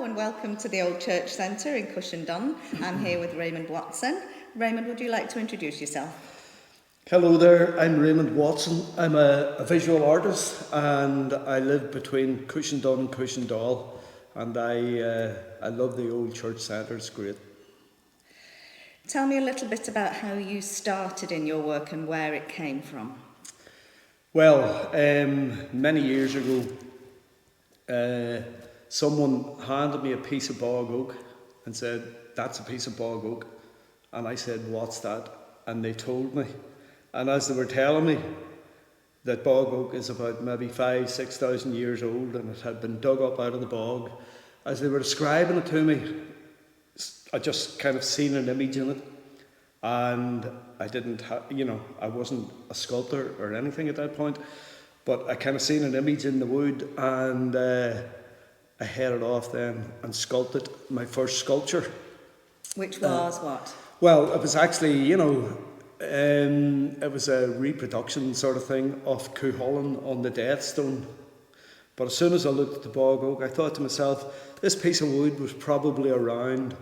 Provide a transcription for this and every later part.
and welcome to the Old Church Centre in Cushendun. I'm here with Raymond Watson. Raymond, would you like to introduce yourself? Hello there, I'm Raymond Watson. I'm a visual artist and I live between Cushendun and Cushendall, and I love the Old Church Centre, it's great. Tell me a little bit about how you started in your work and where it came from. Well, many years ago, someone handed me a piece of bog oak and said, "That's a piece of bog oak." And I said, "What's that?" And they told me. And as they were telling me that bog oak is about maybe 5,000-6,000 years old and it had been dug up out of the bog, as they were describing it to me, I just kind of seen an image in it. And I didn't I wasn't a sculptor or anything at that point, but I kind of seen an image in the wood, and I headed off then and sculpted my first sculpture. Which was what? Well, it was actually, it was a reproduction sort of thing of Cushendun on the Death Stone. But as soon as I looked at the bog oak, I thought to myself, this piece of wood was probably around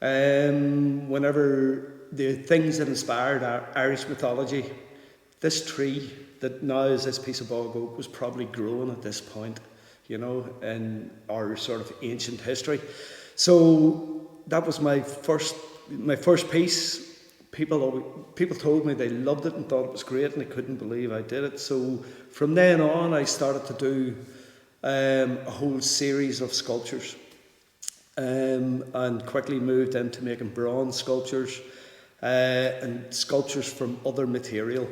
whenever the things that inspired Irish mythology. This tree that now is this piece of bog oak was probably growing at this point, in our sort of ancient history. So that was my first piece. People told me they loved it and thought it was great, and they couldn't believe I did it. So from then on, I started to do a whole series of sculptures, and quickly moved into making bronze sculptures and sculptures from other material.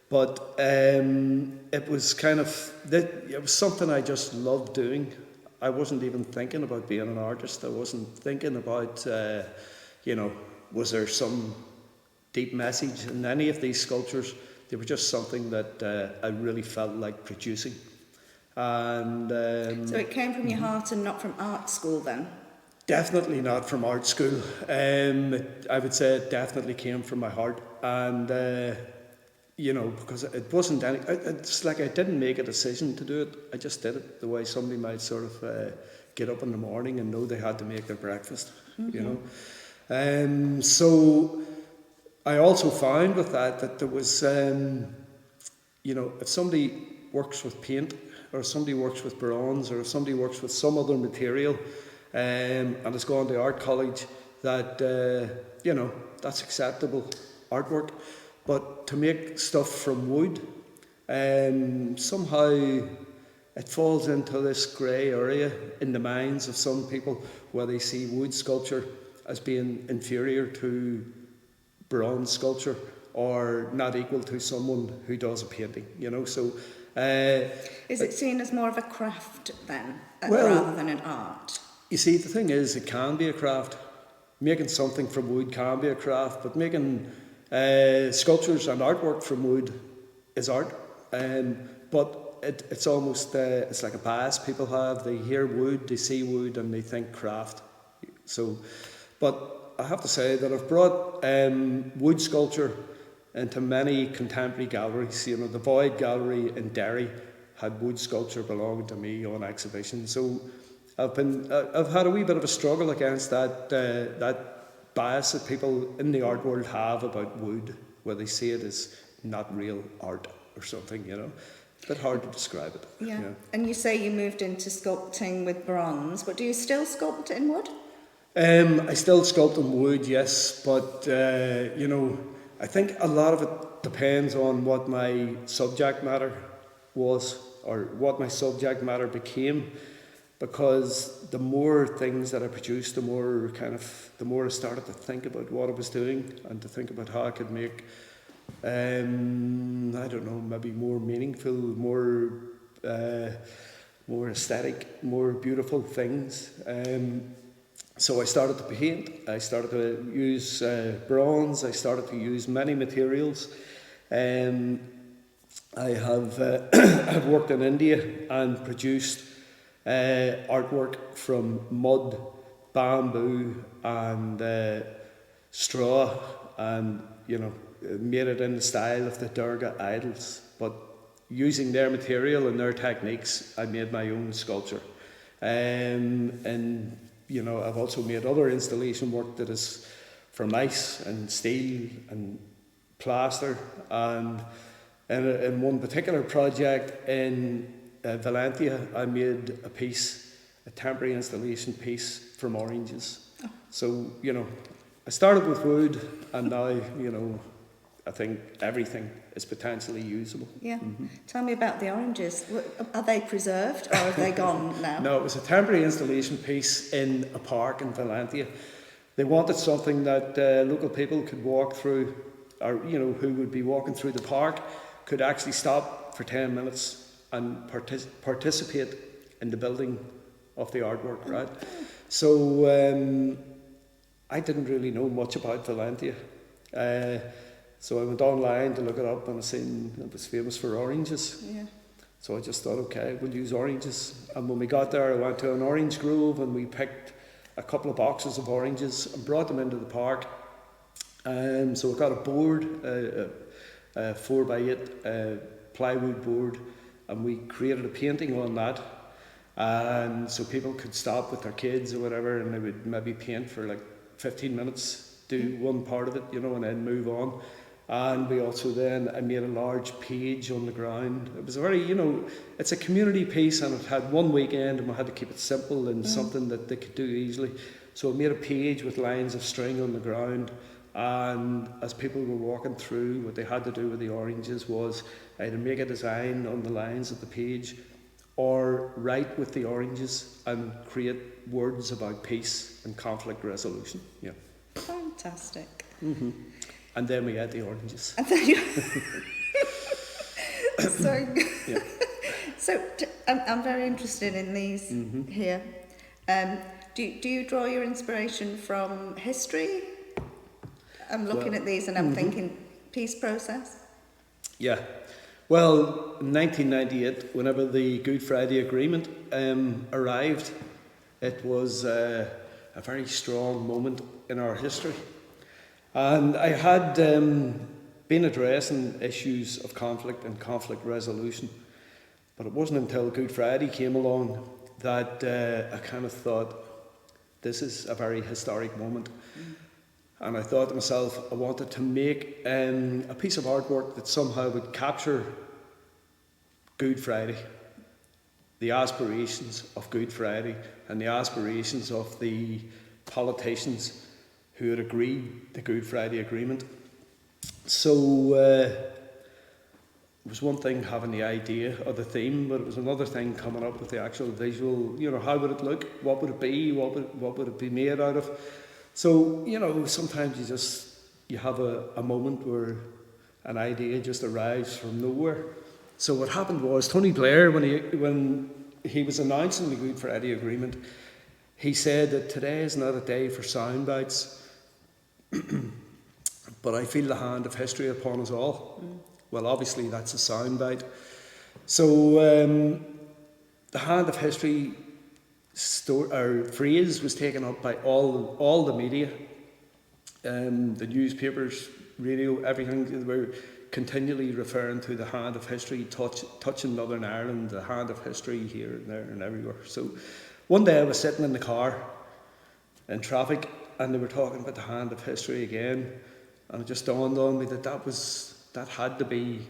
But it was something I just loved doing. I wasn't even thinking about being an artist. I wasn't thinking about, was there some deep message in any of these sculptures. They were just something that I really felt like producing. And so it came from your heart and not from art school then? Definitely not from art school. I would say it definitely came from my heart, and because it wasn't it's like I didn't make a decision to do it. I just did it the way somebody might sort of get up in the morning and know they had to make their breakfast. Mm-hmm. So I also found with that there was, if somebody works with paint, or somebody works with bronze, or if somebody works with some other material, and has gone to art college, that that's acceptable artwork. But to make stuff from wood, somehow it falls into this grey area in the minds of some people, where they see wood sculpture as being inferior to bronze sculpture, or not equal to someone who does a painting. So is it seen as more of a craft then, well, rather than an art? You see, the thing is, it can be a craft. Making something from wood can be a craft, but making sculptures and artwork from wood is art. But it's almost it's like a bias people have. They hear wood, they see wood, and they think craft. So, but I have to say that I've brought wood sculpture into many contemporary galleries. The Void Gallery in Derry had wood sculpture belonging to me on exhibition. So I've had a wee bit of a struggle against that bias that people in the art world have about wood, where they see it as not real art or something. It's a bit hard to describe it. Yeah. And you say you moved into sculpting with bronze, but do you still sculpt in wood? I still sculpt in wood, yes, but I think a lot of it depends on what my subject matter was, or what my subject matter became. Because the more things that I produced, the more I started to think about what I was doing, and to think about how I could make, maybe more meaningful, more aesthetic, more beautiful things. So I started to paint. I started to use bronze. I started to use many materials. I have I've worked in India and produced artwork from mud, bamboo, and straw, and made it in the style of the Durga idols. But using their material and their techniques, I made my own sculpture. In you know, I've also made other installation work that is from ice and steel and plaster. And in one particular project in Valentia, I made a temporary installation piece from oranges. Oh. So, you know, I started with wood, and now, you know, I think everything is potentially usable. Yeah. Mm-hmm. Tell me about the oranges. Are they preserved, or are they gone now? No, it was a temporary installation piece in a park in Valentia. They wanted something that local people could walk through, or, you know, who would be walking through the park, could actually stop for 10 minutes and participate in the building of the artwork, right? So I didn't really know much about Valentia. So I went online to look it up, and I seen it was famous for oranges. Yeah. So I just thought, okay, we'll use oranges. And when we got there, I went to an orange grove, and we picked a couple of boxes of oranges and brought them into the park. So we got a board, a 4x8 plywood board, and we created a painting on that. And so people could stop with their kids or whatever, and they would maybe paint for like 15 minutes, do one part of it, you know, and then move on. And we also then, I made a large page on the ground. It was a very, you know, it's a community piece, and it had one weekend, and we had to keep it simple and something that they could do easily. So I made a page with lines of string on the ground, and as people were walking through, what they had to do with the oranges was either make a design on the lines of the page, or write with the oranges and create words about peace and conflict resolution. Yeah. Fantastic. Mm-hmm. And then we add the oranges. And then you Yeah. So I'm very interested in these here. Do you draw your inspiration from history? I'm looking at these and I'm thinking peace process. Yeah. Well, in 1998, whenever the Good Friday Agreement arrived, it was a very strong moment in our history. And I had been addressing issues of conflict and conflict resolution, but it wasn't until Good Friday came along that I kind of thought, this is a very historic moment. And I thought to myself, I wanted to make a piece of artwork that somehow would capture Good Friday, the aspirations of Good Friday, and the aspirations of the politicians who had agreed the Good Friday Agreement. So it was one thing having the idea or the theme, but it was another thing coming up with the actual visual, you know, how would it look, what would it be, what would it be made out of. So, you know, sometimes you have a moment where an idea just arrives from nowhere. So what happened was, Tony Blair, when he was announcing the Good Friday Agreement, he said that today is not a day for sound bites, but I feel the hand of history upon us all. Well, obviously that's a sound bite. So the hand of history phrase was taken up by all the media, the newspapers, radio, everything. They were continually referring to the hand of history touching Northern Ireland, the hand of history here and there and everywhere. So one day I was sitting in the car in traffic, and they were talking about the hand of history again, and it just dawned on me that had to be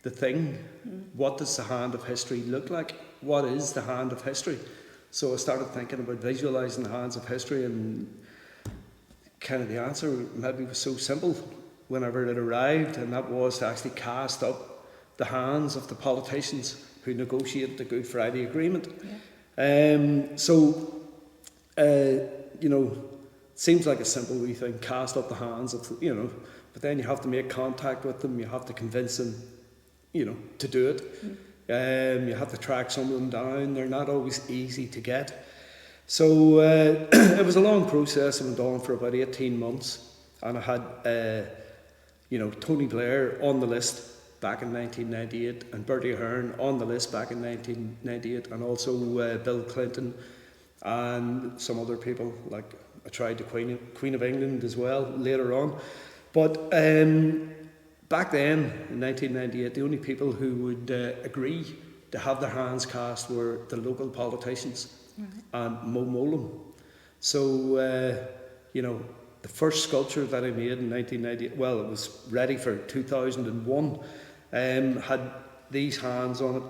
the thing. What does the hand of history look like? What is the hand of history? So I started thinking about visualising the hands of history, and kind of the answer maybe was so simple whenever it arrived, and that was to actually cast up the hands of the politicians who negotiated the Good Friday Agreement. You know, it seems like a simple wee thing, cast up the hands of, you know, but then you have to make contact with them, you have to convince them, you know, to do it. You have to track some of them down, they're not always easy to get. So it was a long process, it went on for about 18 months, and I had, you know, Tony Blair on the list back in 1998, and Bertie Ahern on the list back in 1998, and also Bill Clinton, and some other people, like I tried the Queen of England as well later on. But back then, in 1998, the only people who would agree to have their hands cast were the local politicians and Mo Mowlam. So, you know, the first sculpture that I made in 1990, well, it was ready for 2001, had these hands on it.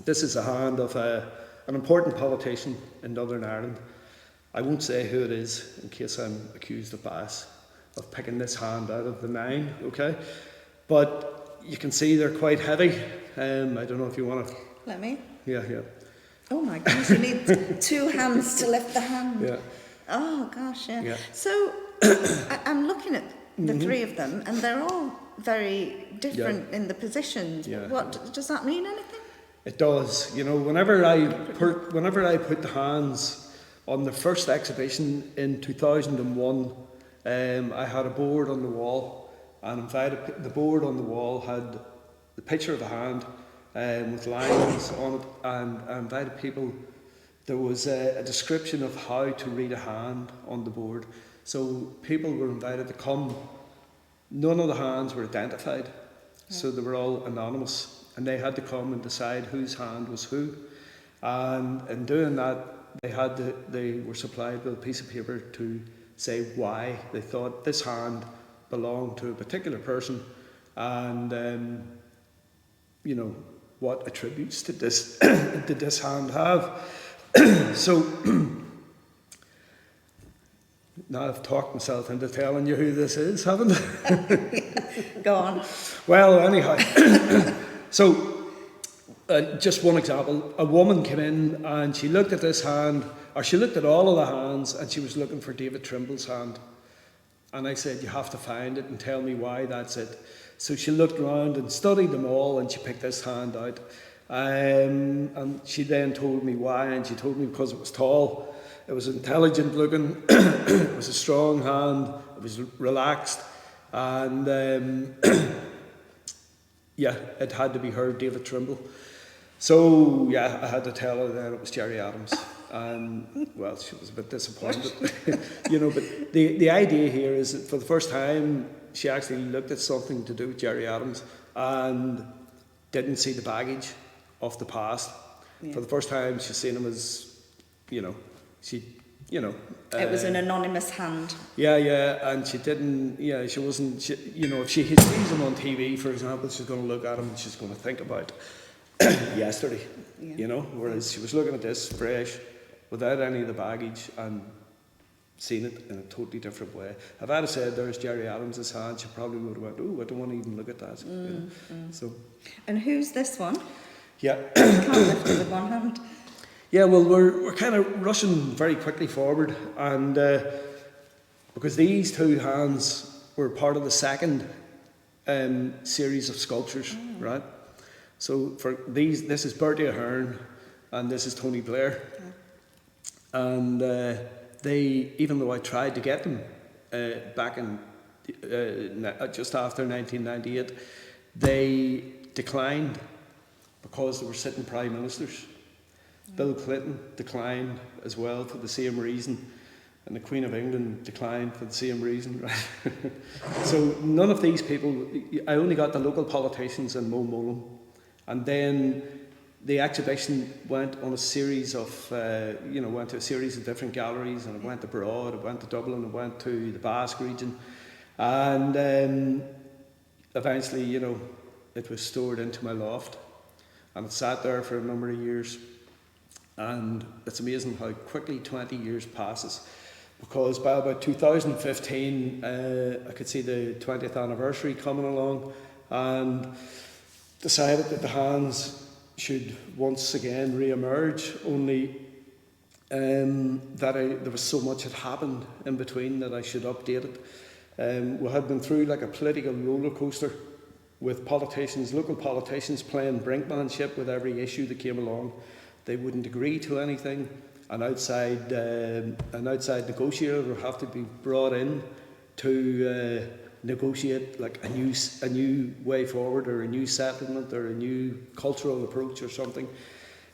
This is a hand of an important politician in Northern Ireland. I won't say who it is in case I'm accused of bias, of picking this hand out of the 9, okay? But you can see they're quite heavy. I don't know if you want to... Let me. Yeah. Oh my gosh, you need 2 hands to lift the hand. Yeah. Oh gosh, yeah. Yeah. So I'm looking at the 3 of them, and they're all very different in the positions. Yeah. What does that mean? Anything? It does. You know, whenever I put the hands on the first exhibition in 2001, I had a board on the wall, and the board on the wall had the picture of a hand with lines on it, and I invited people. There was a description of how to read a hand on the board. So people were invited to come. None of the hands were identified, so they were all anonymous, and they had to come and decide whose hand was who. And in doing that, they were supplied with a piece of paper to say why they thought this hand belonged to a particular person, and you know, what attributes did this did this hand have. So now I've talked myself into telling you who this is, haven't I? Go on. Well, anyhow, so just one example. A woman came in and she looked at this hand, or she looked at all of the hands, and she was looking for David Trimble's hand. And I said, you have to find it and tell me why that's it. So she looked around and studied them all, and she picked this hand out. And she then told me why, and she told me because it was tall, it was intelligent looking, it was a strong hand, it was relaxed, and yeah, it had to be her, David Trimble. So yeah, I had to tell her then it was Gerry Adams, and well, she was a bit disappointed, you know. But the idea here is that for the first time, she actually looked at something to do with Gerry Adams and didn't see the baggage of the past. Yeah. For the first time, she's seen him as, you know, it was an anonymous hand. Yeah, and she didn't, she wasn't, you know, if she sees him on TV, for example, she's going to look at him and she's going to think about yesterday, you know, whereas she was looking at this fresh, without any of the baggage, and seen it in a totally different way. If I'd have said there's Gerry Adams' hand, she probably would have went, oh, I don't want to even look at that. You know? So. And who's this one? Yeah. Can't lift it with one hand. Yeah, well, we're kind of rushing very quickly forward, and because these 2 hands were part of the second series of sculptures, right? So for these, this is Bertie Ahern, and this is Tony Blair, and they, even though I tried to get them back in just after 1998, they declined because they were sitting prime ministers. Bill Clinton declined as well for the same reason, and the Queen of England declined for the same reason. Right? So none of these people, I only got the local politicians and Mo Mullen, and then the exhibition went on a series of, went to a series of different galleries, and it went abroad, it went to Dublin, it went to the Basque region, and eventually, you know, it was stored into my loft, and it sat there for a number of years. And it's amazing how quickly 20 years passes, because by about 2015 I could see the 20th anniversary coming along, and decided that the hands should once again re-emerge, only there was so much had happened in between that I should update it. We had been through like a political roller coaster with politicians, local politicians playing brinkmanship with every issue that came along. They wouldn't agree to anything. An outside negotiator would have to be brought in to negotiate like a new way forward, or a new settlement, or a new cultural approach or something.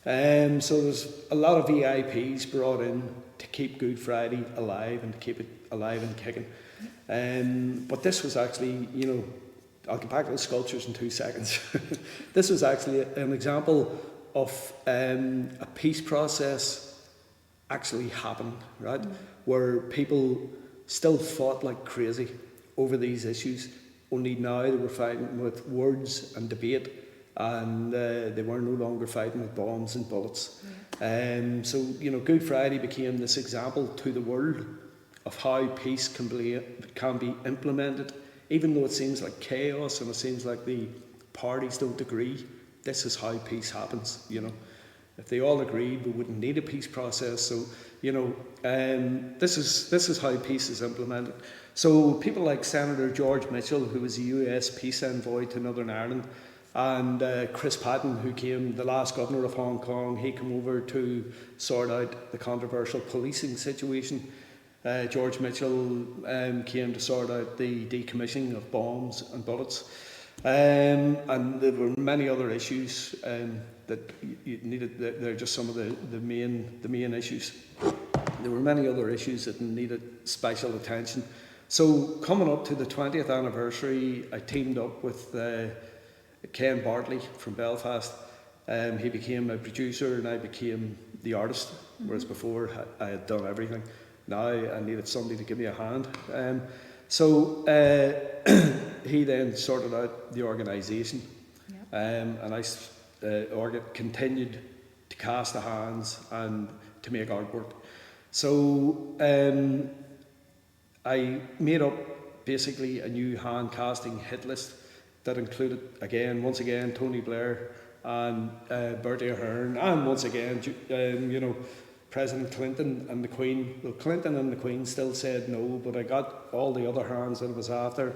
So there's a lot of VIPs brought in to keep Good Friday alive and to keep it alive and kicking. But this was actually, you know, I'll get back to the sculptures in 2 seconds. This was actually an example of a peace process actually happened, right? Where people still fought like crazy over these issues, only now they were fighting with words and debate, and they were no longer fighting with bombs and bullets. So, you know, Good Friday became this example to the world of how peace can be implemented, even though it seems like chaos and it seems like the parties don't agree. This is how peace happens, you know. If they all agreed, we wouldn't need a peace process. So, you know, this is how peace is implemented. So people like Senator George Mitchell, who was a US peace envoy to Northern Ireland, and Chris Patten, who came, the last governor of Hong Kong, he came over to sort out the controversial policing situation. George Mitchell came to sort out the decommissioning of bombs and bullets. And there were many other issues that you needed. They're just some of the main issues. There were many other issues that needed special attention. So coming up to the 20th anniversary, I teamed up with Ken Bartley from Belfast. He became a producer and I became the artist, whereas before I had done everything. Now I needed somebody to give me a hand. So he then sorted out the organisation, and I continued to cast the hands and to make artwork. So I made up basically a new hand casting hit list that included once again Tony Blair and Bertie Ahern, and once again you know, President Clinton and the Queen. Well, Clinton and the Queen still said no, but I got all the other hands that I was after.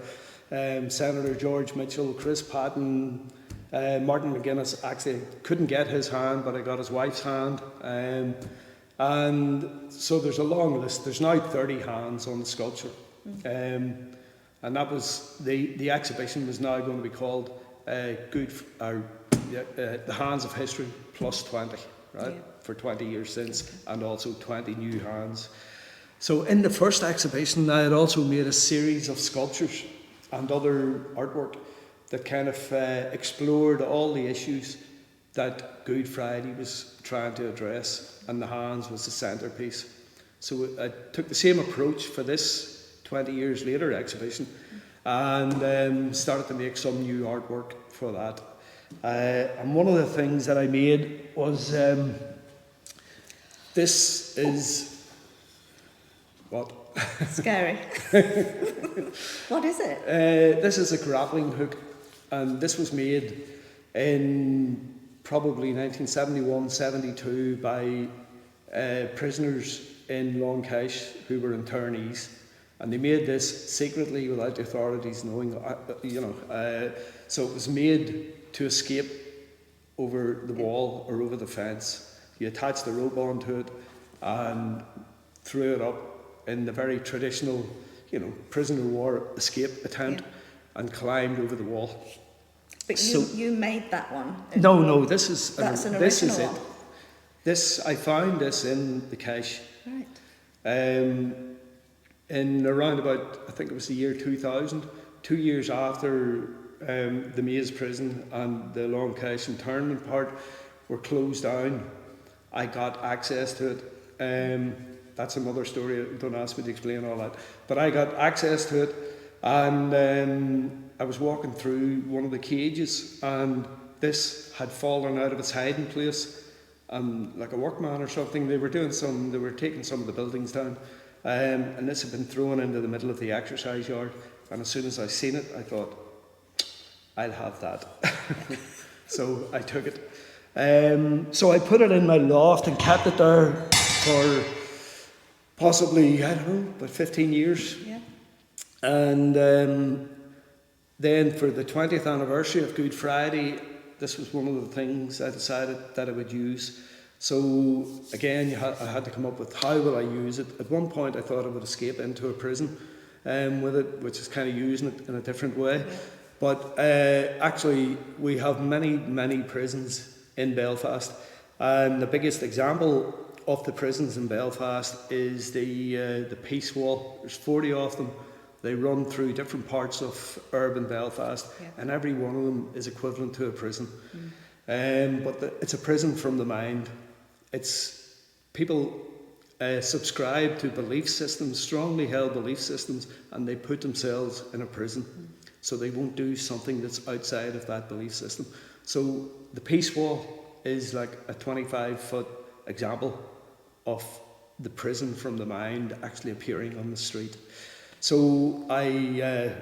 Senator George Mitchell, Chris Patten, Martin McGuinness. Actually couldn't get his hand, but I got his wife's hand. And so there's a long list. There's now 30 hands on the sculpture. And that was, the exhibition was now going to be called The Hands of History plus 20, right? Yeah. For 20 years since, and also 20 new hands. So in the first exhibition, I had also made a series of sculptures and other artwork that kind of explored all the issues that Good Friday was trying to address, and the hands was the centrepiece. So I took the same approach for this 20 years later exhibition, and started to make some new artwork for that. And one of the things that I made was this is what? Scary. What is it? This is a grappling hook, and this was made in probably 1971-72 by prisoners in Long Cache who were internees, and they made this secretly without the authorities knowing. So it was made to escape over the wall or over the fence. You attached the rope onto it and threw it up in the very traditional, you know, prisoner of war escape attempt, and climbed over the wall. But you made that one? No, this is that's an original this is one. it. This, I found this in the cache. Right. In around about, I think it was the year 2000, 2 years after the Maze prison and the Long Cache internment part were closed down, I got access to it. That's another story, don't ask me to explain all that. But I got access to it, and I was walking through one of the cages, and this had fallen out of its hiding place. And like a workman or something, they were taking some of the buildings down, and this had been thrown into the middle of the exercise yard. And as soon as I seen it, I thought, I'll have that. So I took it. So I put it in my loft and kept it there for possibly, I don't know, about 15 years. Yeah. And then for the 20th anniversary of Good Friday, this was one of the things I decided that I would use. So again, I had to come up with how will I use it. At one point I thought I would escape into a prison with it, which is kind of using it in a different way. Yeah. But actually we have many prisons in Belfast, and the biggest example of the prisons in Belfast is the Peace Wall. There's 40 of them. They run through different parts of urban Belfast, and every one of them is equivalent to a prison. But it's a prison from the mind. It's people subscribe to belief systems, strongly held belief systems, and they put themselves in a prison. So they won't do something that's outside of that belief system. So the peace wall is like a 25-foot example of the prison from the mind actually appearing on the street. So I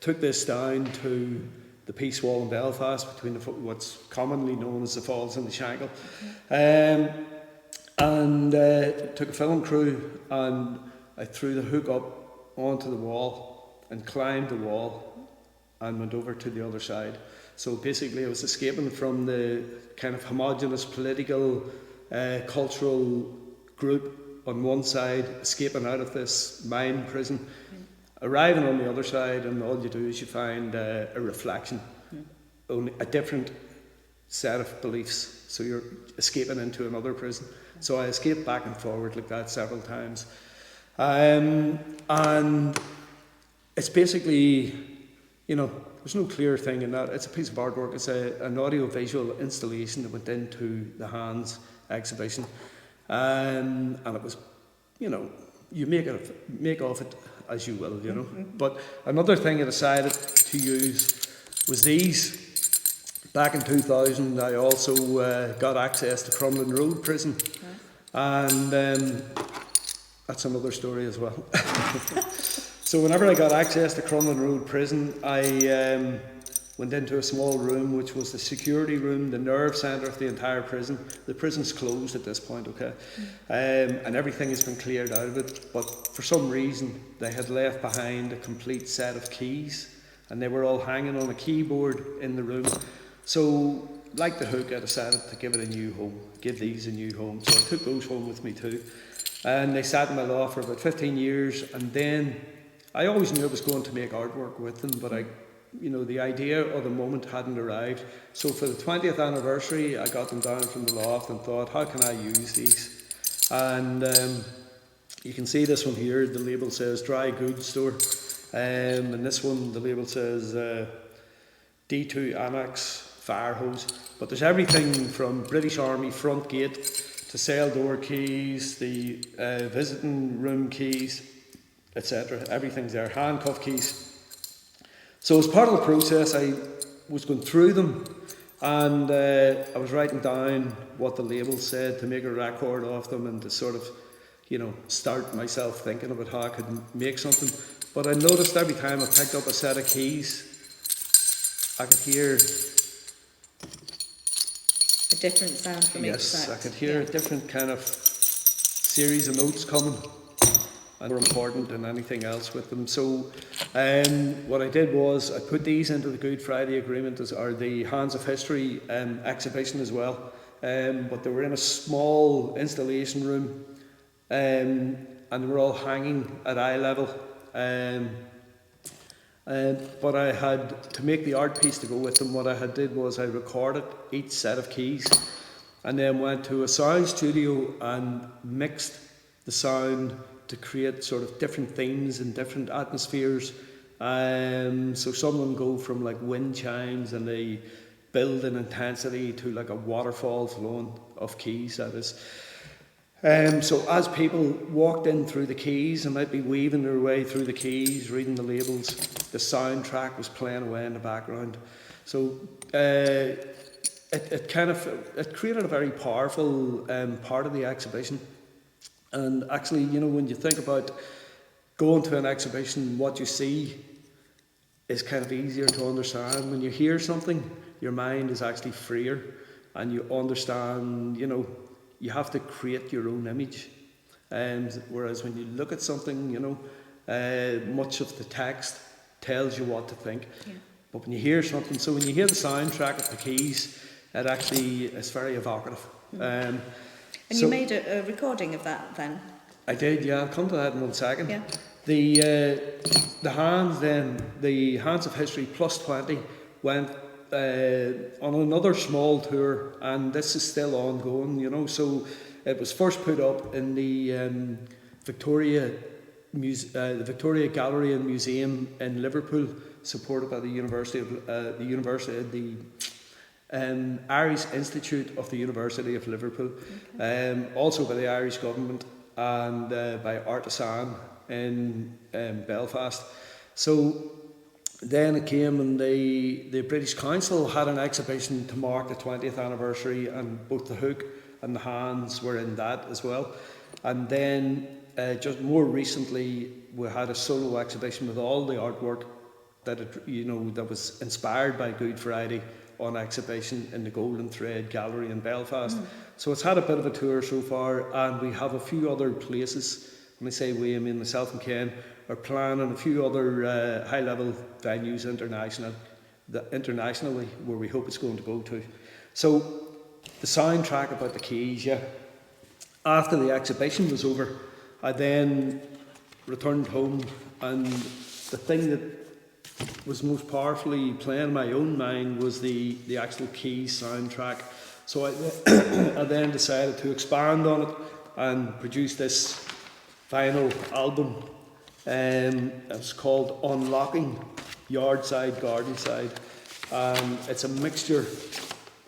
took this down to the peace wall in Belfast between what's commonly known as the Falls and the Shankill. And took a film crew, and I threw the hook up onto the wall and climbed the wall and went over to the other side. So basically I was escaping from the kind of homogenous political, cultural group on one side, escaping out of this mind prison, arriving on the other side, and all you do is you find a reflection, only a different set of beliefs. So you're escaping into another prison. So I escaped back and forward like that several times. And it's basically, there's no clear thing in that. It's a piece of artwork. It's an audio-visual installation that went into the Hands exhibition. And it was, you make of it as you will, But another thing I decided to use was these. Back in 2000, I also got access to Crumlin Road Prison, and that's another story as well. So whenever I got access to Crumlin Road Prison, I went into a small room, which was the security room, the nerve centre of the entire prison. The prison's closed at this point, okay? And everything has been cleared out of it, but for some reason, they had left behind a complete set of keys, and they were all hanging on a keyboard in the room. So, like the hook, I decided to give it a new home, give these a new home. So I took those home with me too. And they sat in my loft for about 15 years. And then I always knew I was going to make artwork with them, but the idea or the moment hadn't arrived. So for the 20th anniversary, I got them down from the loft and thought, how can I use these? And you can see this one here, the label says Dry Goods Store. And this one, the label says D2 Annex Fire Hose. But there's everything from British Army front gate to cell door keys, the visiting room keys, etc. Everything's there, handcuff keys. So as part of the process, I was going through them, and I was writing down what the labels said to make a record of them and to sort of, start myself thinking about how I could make something. But I noticed every time I picked up a set of keys, I could hear a different sound from each side. Yes, I could hear a different kind of series of notes coming, and more important than anything else with them. So what I did was I put these into the Good Friday Agreement, or the Hands of History exhibition as well. But they were in a small installation room, and they were all hanging at eye level. But I had, to make the art piece to go with them, what I had did was I recorded each set of keys and then went to a sound studio and mixed the sound to create sort of different themes and different atmospheres. So some of them go from like wind chimes, and they build in intensity to like a waterfall flowing of keys, that is. So as people walked in through the keys and might be weaving their way through the keys, reading the labels, the soundtrack was playing away in the background. So it created a very powerful part of the exhibition. And actually, when you think about going to an exhibition, what you see is kind of easier to understand. When you hear something, your mind is actually freer, and you understand, you have to create your own image. Whereas when you look at something, much of the text tells you what to think. Yeah. But when you hear something, so when you hear the soundtrack of the keys, it actually is very evocative. And you made a recording of that then? I did, yeah. I'll come to that in 1 second. Yeah. The Hands of History plus 20 went on another small tour, and this is still ongoing, So it was first put up in the Victoria Gallery and Museum in Liverpool, supported by the Irish Institute of the University of Liverpool, also by the Irish government. and by Artisan in Belfast. So then it came, and the British Council had an exhibition to mark the 20th anniversary, and both the hook and the hands were in that as well. And then just more recently, we had a solo exhibition with all the artwork that that was inspired by Good Friday on exhibition in the Golden Thread Gallery in Belfast. So it's had a bit of a tour so far, and we have a few other places. When I say we, I mean myself and Ken are planning a few other high-level venues internationally where we hope it's going to go to. So the soundtrack about the keys, yeah. After the exhibition was over, I then returned home, and the thing that was most powerfully playing in my own mind was the actual keys soundtrack. So I then decided to expand on it and produce this final album. It's called Unlocking Yardside, Gardenside. It's a mixture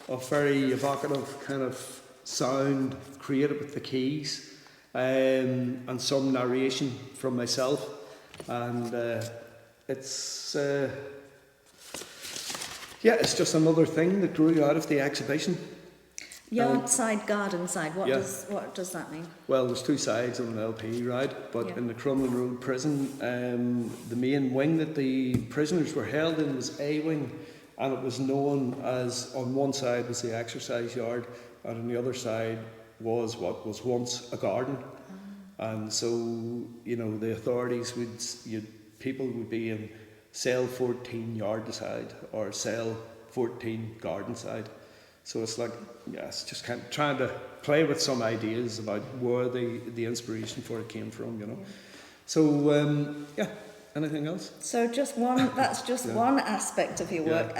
of very evocative kind of sound created with the keys, and some narration from myself, and it's just another thing that grew out of the exhibition. Yard side, garden side. What does that mean? Well, there's two sides on an LP, right? But in the Crumlin Road prison, the main wing that the prisoners were held in was A wing, and it was known as, on one side was the exercise yard, and on the other side was what was once a garden. And so, the authorities people would be in cell 14 yard side or cell 14 garden side. So it's like, it's just kind of trying to play with some ideas about where the inspiration for it came from, So, anything else? So that's just one aspect of your work.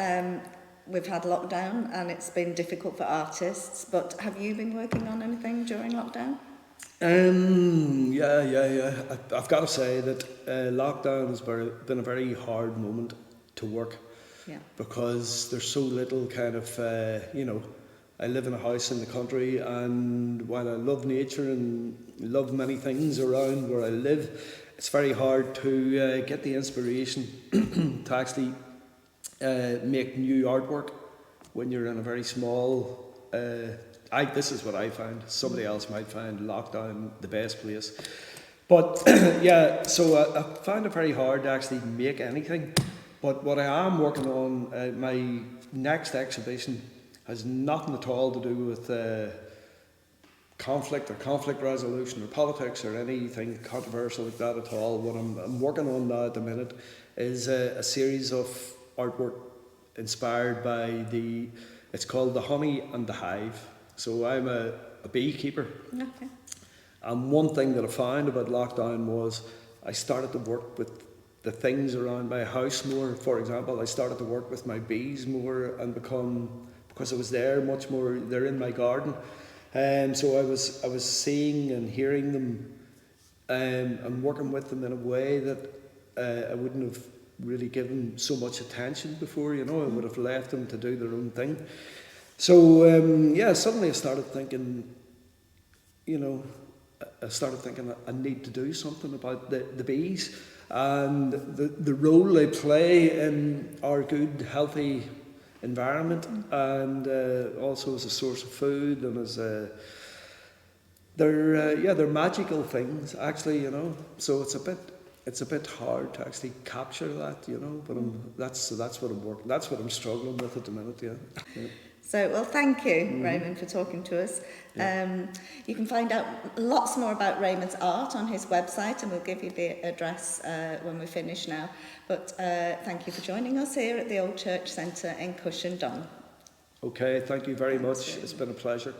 We've had lockdown and it's been difficult for artists, but have you been working on anything during lockdown? I've got to say that lockdown has been a very hard moment to work. Yeah. Because there's so little kind of, I live in a house in the country, and while I love nature and love many things around where I live, it's very hard to get the inspiration to actually make new artwork when you're in a very small... this is what I find. Somebody else might find lockdown the best place. But so I found it very hard to actually make anything. But what I am working on, my next exhibition, has nothing at all to do with conflict or conflict resolution or politics or anything controversial like that at all. What I'm working on now at the minute is a series of artwork inspired by it's called The Honey and the Hive. So I'm a beekeeper. Okay. And one thing that I found about lockdown was I started to work with the things around my house more. For example, I started to work with my bees more and because I was there much more, they're in my garden. So I was seeing and hearing them and working with them in a way that I wouldn't have really given so much attention before, I would have left them to do their own thing. So suddenly I started thinking, I need to do something about the bees and the role they play in our good, healthy environment, and also as a source of food, and as they're magical things actually, So it's a bit hard to actually capture that, But that's what I'm working. That's what I'm struggling with at the minute. Yeah. So, well, thank you, Raymond, for talking to us. You can find out lots more about Raymond's art on his website, and we'll give you the address when we finish now. But thank you for joining us here at the Old Church Centre in Cushendun. Okay, thank you very much. It's been a pleasure.